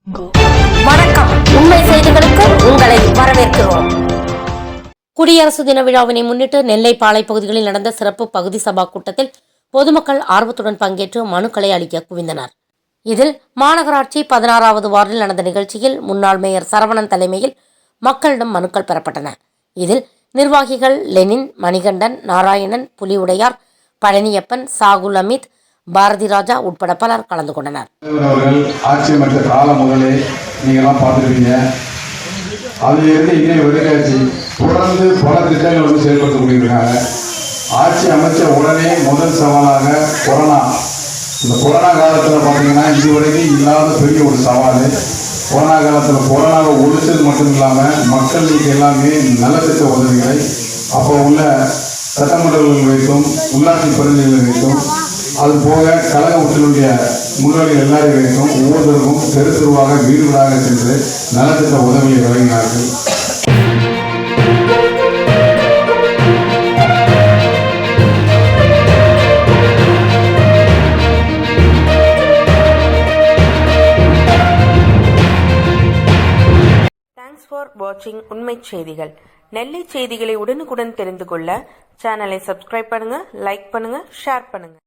வணக்கம். உண்மை செய்திகளுக்கு உங்களை வரவேற்கிறோம். குடியரசு தின விழாவினை முன்னிட்டு நெல்லை பாளை பகுதிகளில் நடந்த சிறப்பு பகுதி சபா கூட்டத்தில் பொதுமக்கள் ஆர்வத்துடன் பங்கேற்று மனுக்களை அளிக்க குவிந்தனர். இதில் மாநகராட்சி 16வது வார்டில் நடந்த நிகழ்ச்சியில் முன்னாள் மேயர் சரவணன் தலைமையில் மக்களிடம் மனுக்கள் பெறப்பட்டன. இதில் நிர்வாகிகள் லெனின், மணிகண்டன், நாராயணன், புலிவுடையார், பழனியப்பன், சாகுல் அமித், பாரதி ராஜா உட்பட பலர் கலந்து கொண்டனர். ஆட்சி அமைச்ச காலம் முதலே நீங்கள்லாம் பார்த்துருப்பீங்க. அதிலிருந்து இன்னைய வரைக்காட்சி தொடர்ந்து பல திட்டங்கள் வந்து செயல்படுத்தக்கூடியிருக்காங்க. ஆட்சி அமைச்ச உடனே முதல் சவாலாக கொரோனா. இந்த கொரோனா காலத்தில் பார்த்தீங்கன்னா இதுவரைக்கும் இல்லாத பெரிய ஒரு சவால். கொரோனா காலத்தில் கொரோனாவை ஒழிச்சது மட்டும் இல்லாமல் மக்களுக்கு எல்லாமே நலத்திட்ட உதவிகளை அப்போ உள்ள சட்டமன்றங்கள் வைத்தும் உள்ளாட்சி பிரதிநிதிகள் வைத்தும் அது போக கழக உறுப்பினருடைய முன்னோடிகள் எல்லாரையும் வைத்தும் ஒவ்வொருத்தருக்கும் தெரு தெருவாக வீடு வீடாக சென்று நலத்திட்ட உதவியை வழங்கினார்கள். தேங்க்ஸ் ஃபார் வாட்சிங் உண்மை செய்திகள். நெல்லை செய்திகளை உடனுக்குடன் தெரிந்து கொள்ள சேனலை சப்ஸ்கிரைப் பண்ணுங்க, லைக் பண்ணுங்க, ஷேர் பண்ணுங்க.